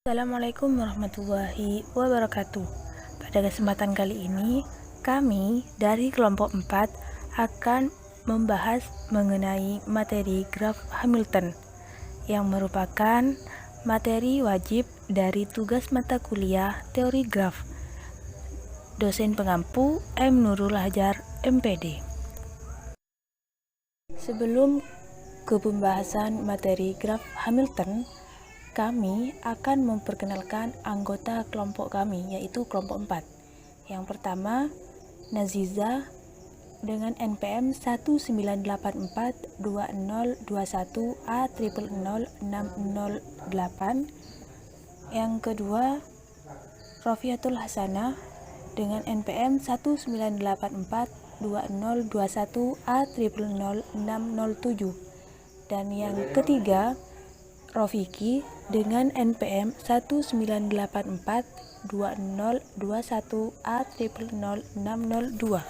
Assalamualaikum warahmatullahi wabarakatuh. Pada kesempatan kali ini, kami dari kelompok 4 akan membahas mengenai materi graf Hamilton yang merupakan materi wajib dari tugas mata kuliah teori graf. Dosen pengampu M. Nurul Hajar, MPD. Sebelum ke pembahasan materi graf Hamilton, kami akan memperkenalkan anggota kelompok kami, yaitu kelompok 4. Yang pertama, Naziza dengan NPM 19842021A000608. Yang kedua, Rofiatul Hasanah dengan NPM 19842021A000607. Dan yang ketiga, Rofiki dengan NPM 19842021A000602.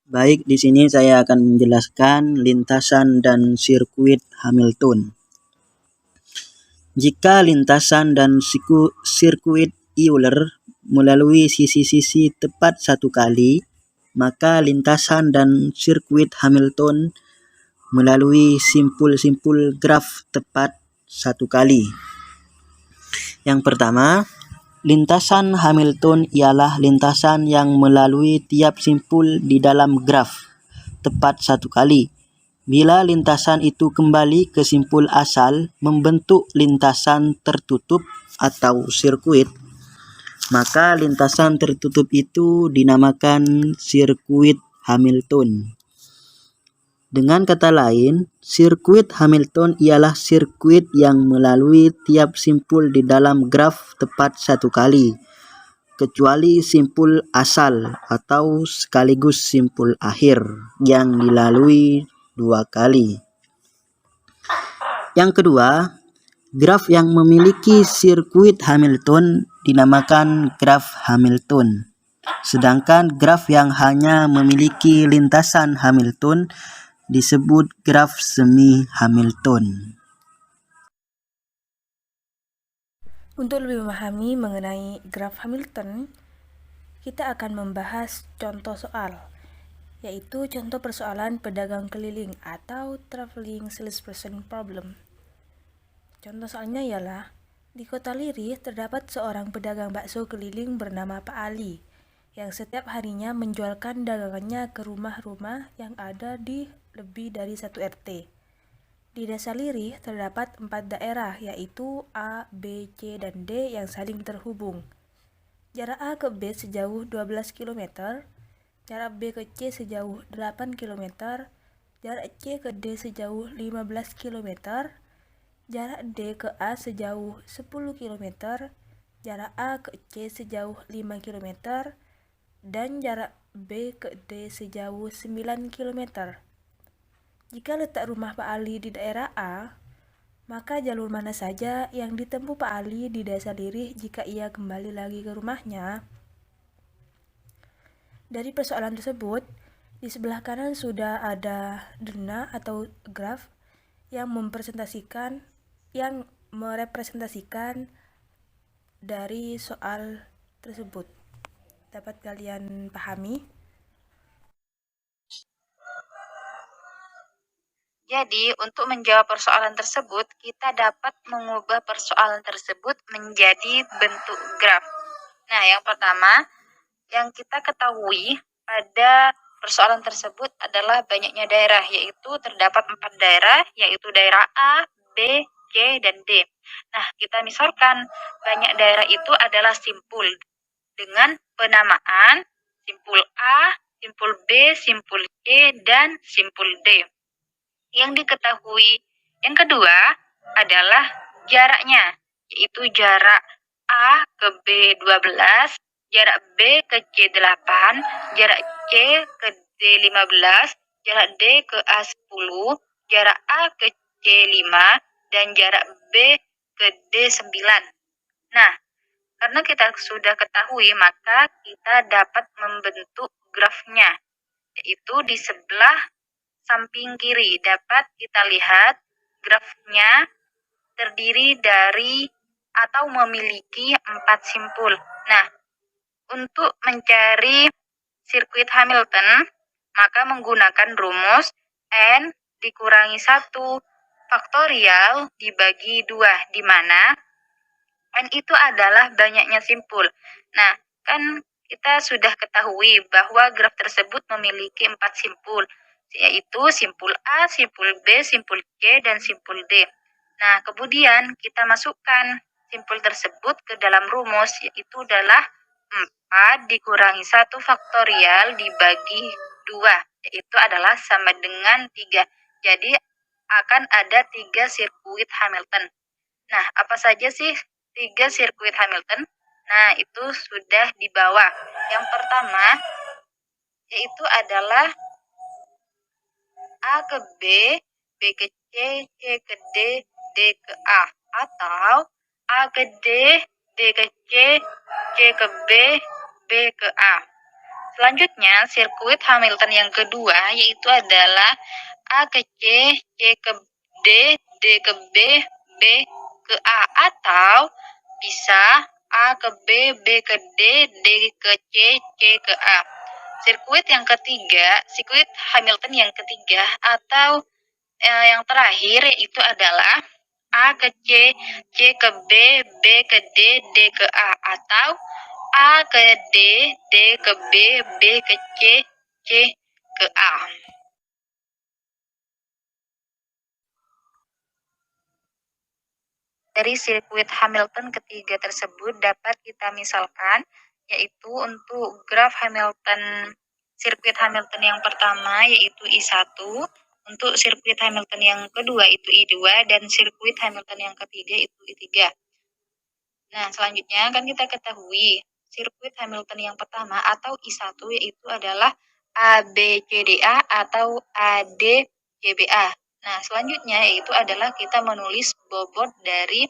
Baik, di sini saya akan menjelaskan lintasan dan sirkuit Hamilton. Jika lintasan dan sirkuit Euler melalui sisi-sisi tepat satu kali, maka lintasan dan sirkuit Hamilton melalui simpul-simpul graf tepat satu kali. Yang pertama, lintasan Hamilton ialah lintasan yang melalui tiap simpul di dalam graf tepat satu kali. Bila lintasan itu kembali ke simpul asal membentuk lintasan tertutup atau sirkuit, maka lintasan tertutup itu dinamakan sirkuit Hamilton. Dengan kata lain, sirkuit Hamilton ialah sirkuit yang melalui tiap simpul di dalam graf tepat satu kali, kecuali simpul asal atau sekaligus simpul akhir yang dilalui dua kali. Yang kedua, graf yang memiliki sirkuit Hamilton dinamakan graf Hamilton. Sedangkan graf yang hanya memiliki lintasan Hamilton disebut graf semi Hamilton. Untuk lebih memahami mengenai graf Hamilton, kita akan membahas contoh soal, yaitu contoh persoalan pedagang keliling atau traveling salesperson problem. Contoh soalnya ialah, di kota Liri terdapat seorang pedagang bakso keliling bernama Pak Ali, yang setiap harinya menjualkan dagangannya ke rumah-rumah yang ada di lebih dari satu RT. Di Desa Liri terdapat 4 daerah, yaitu A, B, C, dan D yang saling terhubung. Jarak A ke B sejauh 12 km, jarak B ke C sejauh 8 km, jarak C ke D sejauh 15 km, jarak D ke A sejauh 10 km, jarak A ke C sejauh 5 km, dan jarak B ke D sejauh 9 km. Jika letak rumah Pak Ali di daerah A, maka jalur mana saja yang ditempuh Pak Ali di Desa Lirih jika ia kembali lagi ke rumahnya? Dari persoalan tersebut, di sebelah kanan sudah ada dena atau graf yang merepresentasikan dari soal tersebut. Dapat kalian pahami? Jadi, untuk menjawab persoalan tersebut, kita dapat mengubah persoalan tersebut menjadi bentuk graf. Nah, yang pertama, yang kita ketahui pada persoalan tersebut adalah banyaknya daerah, yaitu terdapat 4 daerah, yaitu daerah A, B, C, dan D. Nah, kita misalkan banyak daerah itu adalah simpul dengan penamaan simpul A, simpul B, simpul C, dan simpul D. Yang diketahui yang kedua adalah jaraknya, yaitu jarak A ke B 12, jarak B ke C 8, jarak C ke D 15, jarak D ke A 10, jarak A ke C 5, dan jarak B ke D 9. Nah, karena kita sudah ketahui, maka kita dapat membentuk grafnya. yaitu di sebelah samping kiri. Dapat kita lihat grafnya terdiri dari atau memiliki 4 simpul. Nah, untuk mencari sirkuit Hamilton, maka menggunakan rumus N dikurangi 1 faktorial dibagi 2, di mana N itu adalah banyaknya simpul. Nah, kan kita sudah ketahui bahwa graf tersebut memiliki 4 simpul, yaitu simpul A, simpul B, simpul C, dan simpul D. Nah, kemudian kita masukkan simpul tersebut ke dalam rumus, yaitu adalah 4 dikurangi 1 faktorial dibagi 2, yaitu adalah sama dengan 3. Jadi, akan ada 3 sirkuit Hamilton. Nah, apa saja sih 3 sirkuit Hamilton? Nah, itu sudah di bawah. Yang pertama, yaitu adalah A ke B, B ke C, C ke D, D ke A. Atau A ke D, D ke C, C ke B, B ke A. Selanjutnya, sirkuit Hamilton yang kedua yaitu adalah A ke C, C ke D, D ke B, B ke A. Atau bisa A ke B, B ke D, D ke C, C ke A. Sirkuit yang ketiga, sirkuit Hamilton yang ketiga atau yang terakhir yaitu adalah A ke C, C ke B, B ke D, D ke A. Atau A ke D, D ke B, B ke C, C ke A. Dari sirkuit Hamilton ketiga tersebut dapat kita misalkan, yaitu untuk graf Hamilton, sirkuit Hamilton yang pertama yaitu I1, untuk sirkuit Hamilton yang kedua itu I2, dan sirkuit Hamilton yang ketiga itu I3. Nah, selanjutnya kan kita ketahui sirkuit Hamilton yang pertama atau I1 yaitu adalah ABCDA atau ADCBA. Nah, selanjutnya yaitu adalah kita menulis bobot dari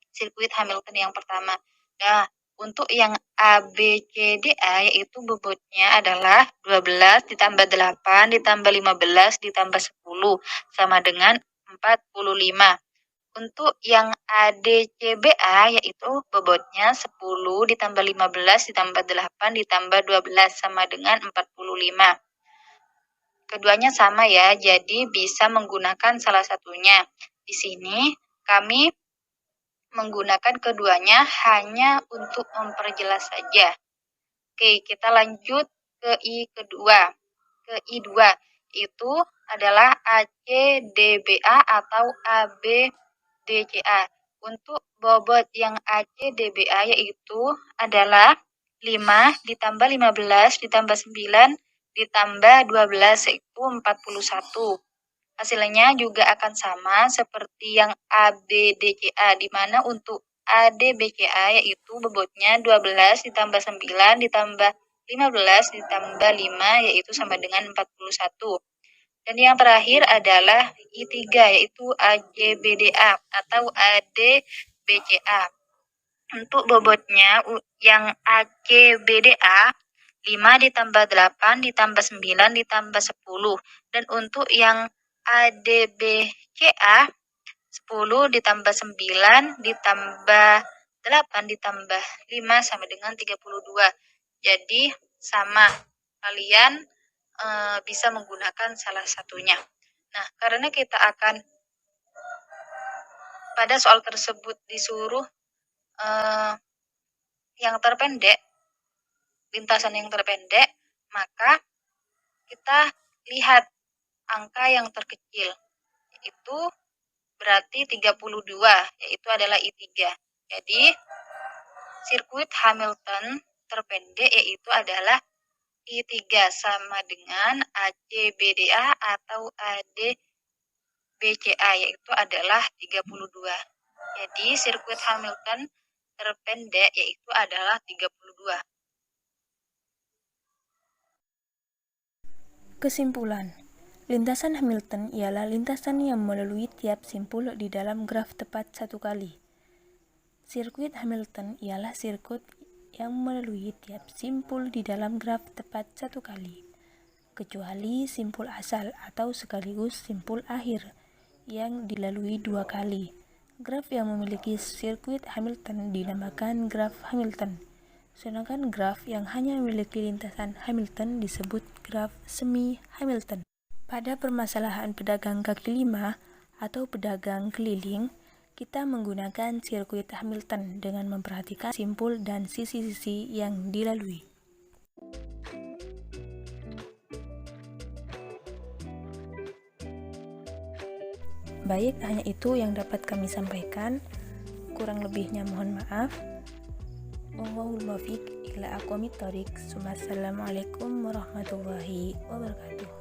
sirkuit Hamilton yang pertama. Nah, untuk yang ABCDA yaitu bobotnya adalah 12 ditambah 8 ditambah 15 ditambah 10 sama dengan 45. Untuk yang ADCBA yaitu bobotnya 10 ditambah 15 ditambah 8 ditambah 12 sama dengan 45. Keduanya sama ya, jadi bisa menggunakan salah satunya. Di sini kami menggunakan keduanya hanya untuk memperjelas saja. Oke, kita lanjut ke I kedua. Ke I2, itu adalah ACDBA atau ABDCA. Untuk bobot yang ACDBA yaitu adalah 5 ditambah 15 ditambah 9 ditambah 12 yaitu 41. Hasilnya juga akan sama seperti yang ABDCA, di mana untuk ADBCA yaitu bobotnya 12 ditambah 9 ditambah 15 ditambah 5 yaitu sama dengan 41. Dan yang terakhir adalah I3 yaitu ACBDA atau ADBCA. Untuk bobotnya yang ACBDA 5 ditambah 8 ditambah 9 ditambah 10. Dan untuk yang ADBCA 10 ditambah 9 ditambah 8 ditambah 5 sama dengan 32. Jadi sama, kalian bisa menggunakan salah satunya. Nah, karena kita akan pada soal tersebut disuruh yang terpendek, lintasan yang terpendek, maka kita lihat angka yang terkecil, yaitu berarti 32, yaitu adalah I3. Jadi, sirkuit Hamilton terpendek yaitu adalah I3 sama dengan ACBDA atau ADBCA yaitu adalah 32. Jadi, sirkuit Hamilton terpendek yaitu adalah 32. Kesimpulan, lintasan Hamilton ialah lintasan yang melalui tiap simpul di dalam graf tepat satu kali. Sirkuit Hamilton ialah sirkuit yang melalui tiap simpul di dalam graf tepat satu kali. kecuali simpul asal atau sekaligus simpul akhir yang dilalui 2 kali. Graf yang memiliki sirkuit Hamilton dinamakan graf Hamilton, sedangkan graf yang hanya memiliki lintasan Hamilton disebut graf semi Hamilton. Pada permasalahan pedagang kaki lima atau pedagang keliling, kita menggunakan sirkuit Hamilton dengan memperhatikan simpul dan sisi-sisi yang dilalui. Baik, hanya itu yang dapat kami sampaikan. Kurang lebihnya mohon maaf. Wallahul muwaffiq ila aqwamit thoriq. Wassalamualaikum warahmatullahi wabarakatuh.